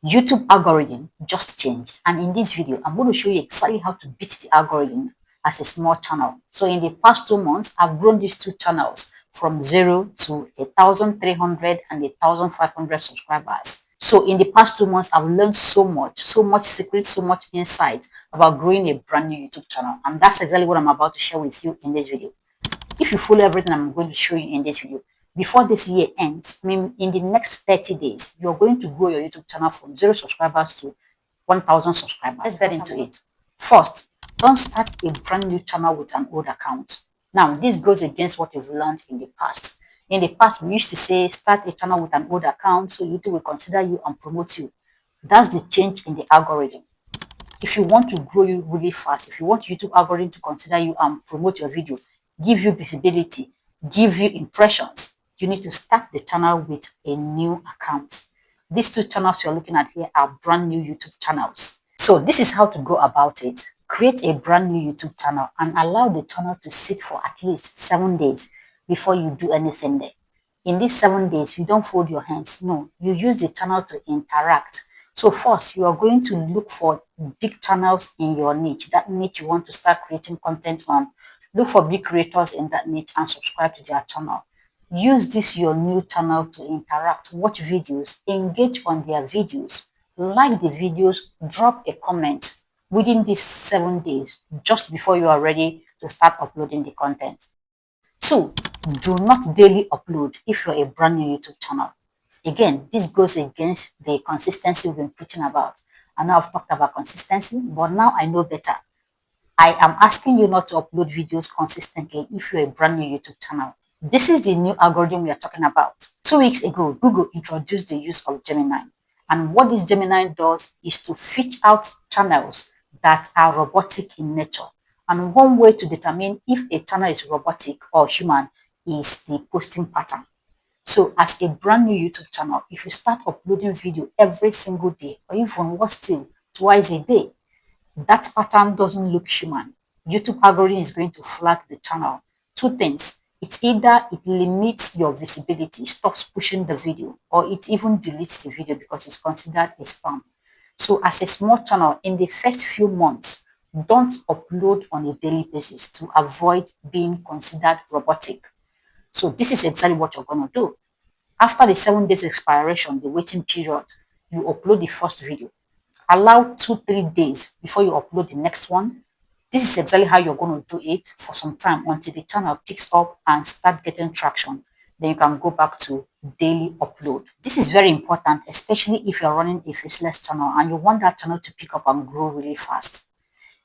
YouTube algorithm just changed, and in this video I'm going to show you exactly how to beat the algorithm as a small channel. So in the past 2 months I've grown these two channels from 0 to 1,300 and 1,500 subscribers. So in the past 2 months I've learned so much secret, so much insight about growing a brand new YouTube channel, and that's exactly what I'm about to share with you in this video. If you follow everything I'm going to show you in this video, before this year ends, I mean in the next 30 days, you're going to grow your YouTube channel from 0 subscribers to 1,000 subscribers. Let's get into it. First, don't start a brand new channel with an old account. Now, this goes against what you've learned in the past. In the past, we used to say start a channel with an old account so YouTube will consider you and promote you. That's the change in the algorithm. If you want to grow you really fast, if you want YouTube algorithm to consider you and promote your video, give you visibility, give you impressions, you need to start the channel with a new account. These two channels you're looking at here are brand new YouTube channels. So this is how to go about it. Create a brand new YouTube channel and allow the channel to sit for at least 7 days before you do anything there. In these 7 days, you don't fold your hands. No, you use the channel to interact. So first, you are going to look for big channels in your niche, that niche you want to start creating content on. Look for big creators in that niche and subscribe to their channel. Use this your new channel to interact, watch videos, engage on their videos, like the videos, drop a comment within these 7 days, just before you are ready to start uploading the content. 2, do not daily upload if you're a brand new YouTube channel. Again, this goes against the consistency we've been preaching about. I know I've talked about consistency, but now I know better. I am asking you not to upload videos consistently if you're a brand new YouTube channel. This is the new algorithm we are talking about. 2 weeks ago, Google introduced the use of Gemini. And what this Gemini does is to filter out channels that are robotic in nature. And one way to determine if a channel is robotic or human is the posting pattern. So as a brand new YouTube channel, if you start uploading video every single day, or even worse still, twice a day, that pattern doesn't look human. YouTube algorithm is going to flag the channel. 2 things. It's either it limits your visibility, stops pushing the video, or it even deletes the video because it's considered a spam. So as a small channel, in the first few months, don't upload on a daily basis to avoid being considered robotic. So this is exactly what you're going to do. After the 7 days expiration, the waiting period, you upload the first video. Allow 2-3 days before you upload the next one. This is exactly how you're going to do it for some time until the channel picks up and start getting traction. Then you can go back to daily upload. This is very important, especially if you're running a faceless channel and you want that channel to pick up and grow really fast.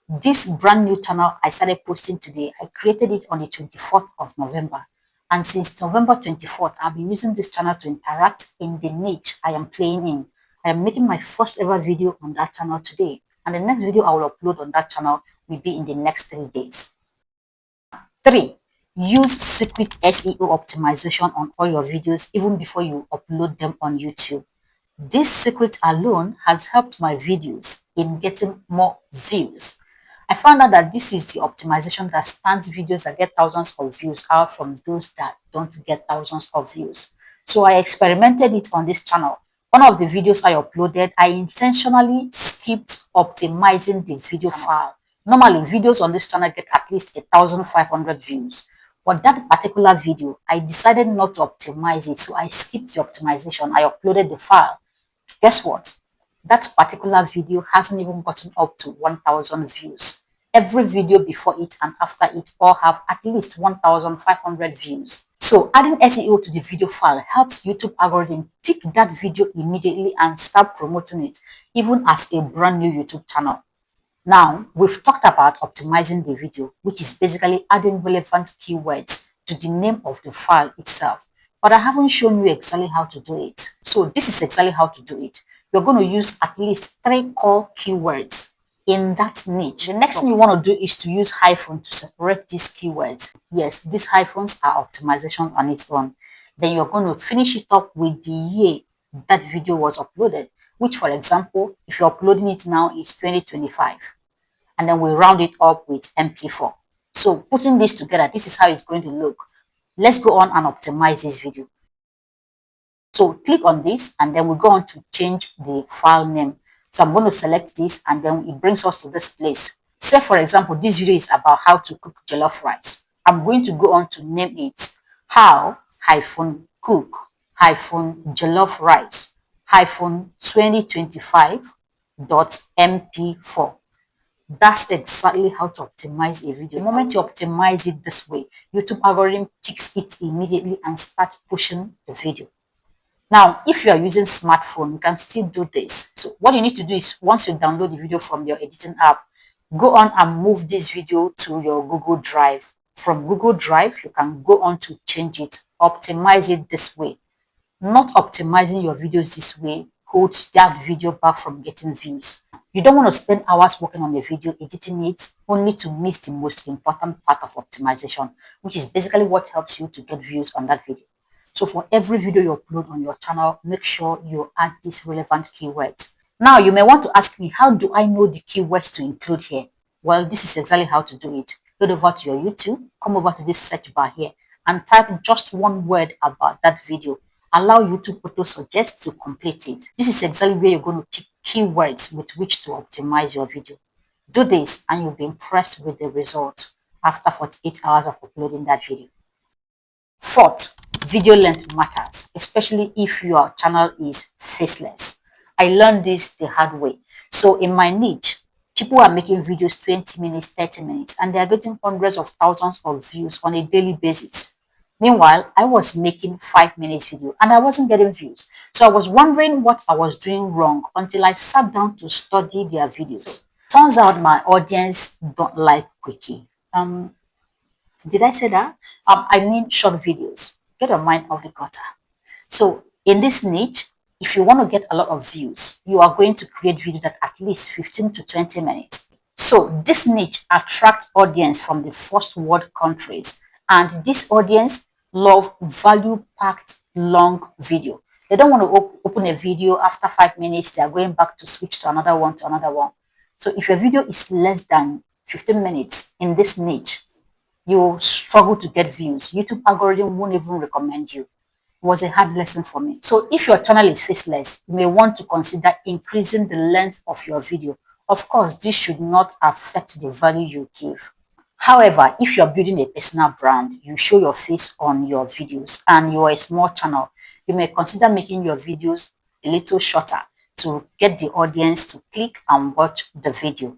This brand new channel I started posting today, I created it on the 24th of November. And since November 24th, I've been using this channel to interact in the niche I am playing in. I am making my first ever video on that channel today. And the next video I will upload on that channel will be in the next 3 days. 3, use secret SEO optimization on all your videos even before you upload them on YouTube. This secret alone has helped my videos in getting more views. I found out that this is the optimization that stands videos that get thousands of views out from those that don't get thousands of views. So I experimented it on this channel. One of the videos I uploaded, I intentionally skipped optimizing the video file. Normally, videos on this channel get at least 1,500 views. But that particular video, I decided not to optimize it. So I skipped the optimization. I uploaded the file. Guess what? That particular video hasn't even gotten up to 1,000 views. Every video before it and after it all have at least 1,500 views. So adding SEO to the video file helps YouTube algorithm pick that video immediately and start promoting it, even as a brand new YouTube channel. Now, we've talked about optimizing the video, which is basically adding relevant keywords to the name of the file itself. But I haven't shown you exactly how to do it. So this is exactly how to do it. You're going to use at least 3 core keywords in that niche. The next thing you want to do is to use hyphen to separate these keywords. Yes, these hyphens are optimization on its own. Then you're going to finish it up with the year that video was uploaded, which, for example, if you're uploading it now is 2025. And then we round it up with MP4. So putting this together, this is how it's going to look. Let's go on and optimize this video. So click on this and then we go on to change the file name. So I'm going to select this and then it brings us to this place. Say for example, this video is about how to cook jollof rice. I'm going to go on to name it how hyphen cook hyphen jollof rice hyphen 2025.mp4. That's exactly how to optimize a video. The moment you optimize it this way, YouTube algorithm picks it immediately and starts pushing the video. Now, if you are using smartphone, you can still do this. So what you need to do is once you download the video from your editing app, go on and move this video to your Google Drive. From Google Drive, you can go on to change it, optimize it this way. Not optimizing your videos this way holds that video back from getting views. You don't want to spend hours working on a video, editing it, only to miss the most important part of optimization, which is basically what helps you to get views on that video. So for every video you upload on your channel, make sure you add these relevant keywords. Now you may want to ask me, how do I know the keywords to include here? Well, this is exactly how to do it. Go over to your YouTube, come over to this search bar here and type just one word about that video. Allow YouTube auto suggest to complete it. This is exactly where you're going to pick keywords with which to optimize your video. Do this and you'll be impressed with the result after 48 hours of uploading that video. Fourth, video length matters, especially if your channel is faceless. I learned this the hard way. So in my niche, people are making videos 20 minutes, 30 minutes, and they are getting hundreds of thousands of views on a daily basis. Meanwhile, I was making 5 minutes video and I wasn't getting views. So I was wondering what I was doing wrong until I sat down to study their videos. Turns out my audience don't like quickie. Did I say that? I mean short videos. Get your mind off the gutter. So in this niche, if you want to get a lot of views, you are going to create video that at least 15 to 20 minutes. So this niche attracts audience from the first world countries, and this audience love value-packed long video. They don't want to open a video after 5 minutes. They are going back to switch to another one, So if your video is less than 15 minutes in this niche, you struggle to get views. YouTube algorithm won't even recommend you. It was a hard lesson for me. So if your channel is faceless, you may want to consider increasing the length of your video. Of course, this should not affect the value you give. However, if you're building a personal brand, you show your face on your videos and you're a small channel, you may consider making your videos a little shorter to get the audience to click and watch the video.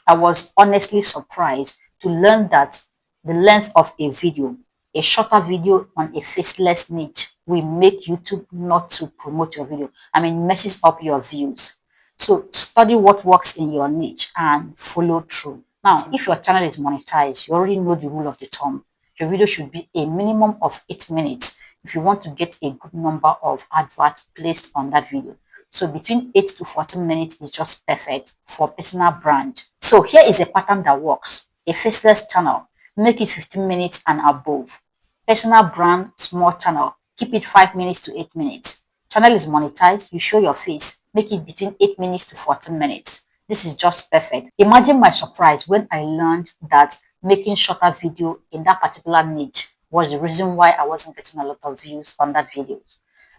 I was honestly surprised to learn that the length of a video, a shorter video on a faceless niche, will make YouTube not to promote your video. Messes up your views. So study what works in your niche and follow through. Now, if your channel is monetized, you already know the rule of the thumb. Your video should be a minimum of 8 minutes if you want to get a good number of adverts placed on that video. So between 8 to 14 minutes is just perfect for personal brand. So here is a pattern that works. A faceless channel, make it 15 minutes and above. Personal brand, small channel, keep it 5 minutes to 8 minutes. Channel is monetized, you show your face, make it between 8 minutes to 14 minutes. This is just perfect. Imagine my surprise when I learned that making shorter video in that particular niche was the reason why I wasn't getting a lot of views on that video.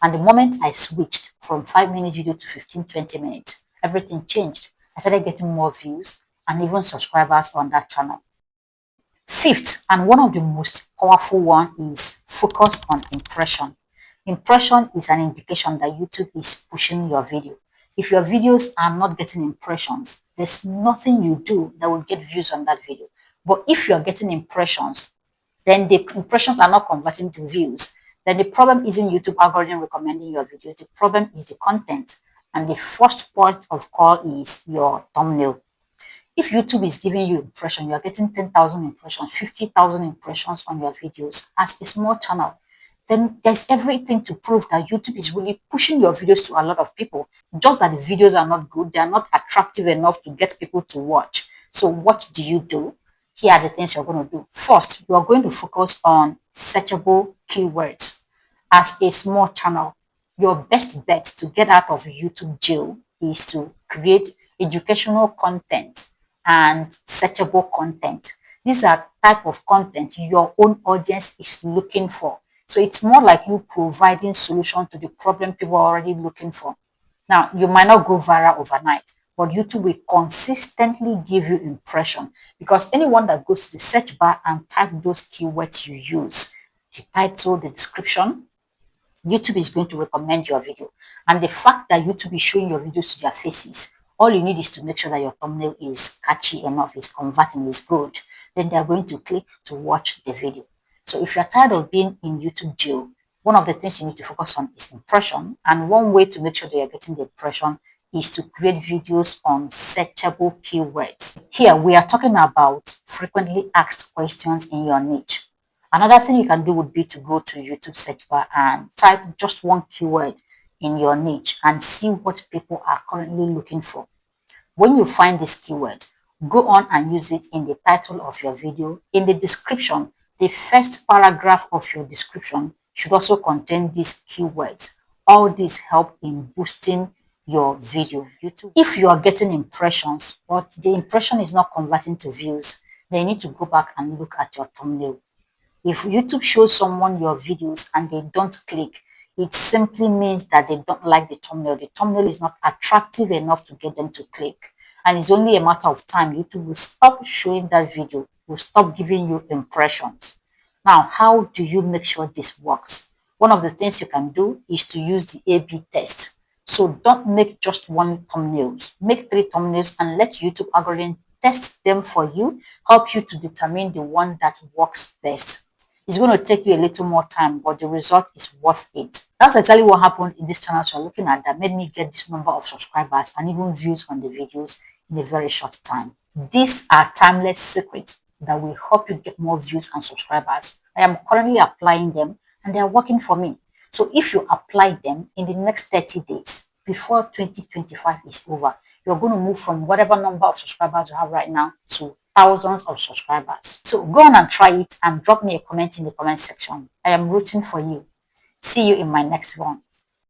And the moment I switched from 5 minutes video to 15, 20 minutes, everything changed. I started getting more views and even subscribers on that channel. Fifth, and one of the most powerful one, is focus on impression. Impression is an indication that YouTube is pushing your video. If your videos are not getting impressions, there's nothing you do that will get views on that video. But if you're getting impressions, then the impressions are not converting to views, then the problem isn't YouTube algorithm recommending your videos. The problem is the content. And the first point of call is your thumbnail. If YouTube is giving you impression, you are getting 10,000 impressions, 50,000 impressions on your videos as a small channel, then there's everything to prove that YouTube is really pushing your videos to a lot of people. Just that the videos are not good, they are not attractive enough to get people to watch. So what do? Here are the things you're going to do. First, you are going to focus on searchable keywords. As a small channel, your best bet to get out of YouTube jail is to create educational content and searchable content. These are type of content your own audience is looking for. So it's more like you providing solution to the problem people are already looking for. Now, you might not go viral overnight, but YouTube will consistently give you impression, because anyone that goes to the search bar and type those keywords you use, the title, the description, YouTube is going to recommend your video. And the fact that YouTube is showing your videos to their faces, all you need is to make sure that your thumbnail is catchy enough, is converting, is good. Then they're going to click to watch the video. So if you're tired of being in YouTube jail, one of the things you need to focus on is impression. And one way to make sure that you're getting the impression is to create videos on searchable keywords. Here, we are talking about frequently asked questions in your niche. Another thing you can do would be to go to YouTube search bar and type just one keyword in your niche and see what people are currently looking for. When you find this keyword, go on and use it in the title of your video. In the description, the first paragraph of your description should also contain these keywords. All these help in boosting your video. YouTube. If you are getting impressions, but the impression is not converting to views, then you need to go back and look at your thumbnail. If YouTube shows someone your videos and they don't click, it simply means that they don't like the thumbnail. The thumbnail is not attractive enough to get them to click. And it's only a matter of time. YouTube will stop showing that video, will stop giving you impressions. Now, how do you make sure this works? One of the things you can do is to use the A/B test. So don't make just one thumbnails. Make 3 thumbnails and let YouTube algorithm test them for you, help you to determine the one that works best. It's going to take you a little more time, but the result is worth it. That's exactly what happened in this channel you're looking at that made me get this number of subscribers and even views on the videos in a very short time. These are timeless secrets that will help you get more views and subscribers. I am currently applying them and they are working for me. So if you apply them in the next 30 days, before 2025 is over, you're going to move from whatever number of subscribers you have right now to thousands of subscribers. So go on and try it and drop me a comment in the comment section. I am rooting for you. See you in my next one.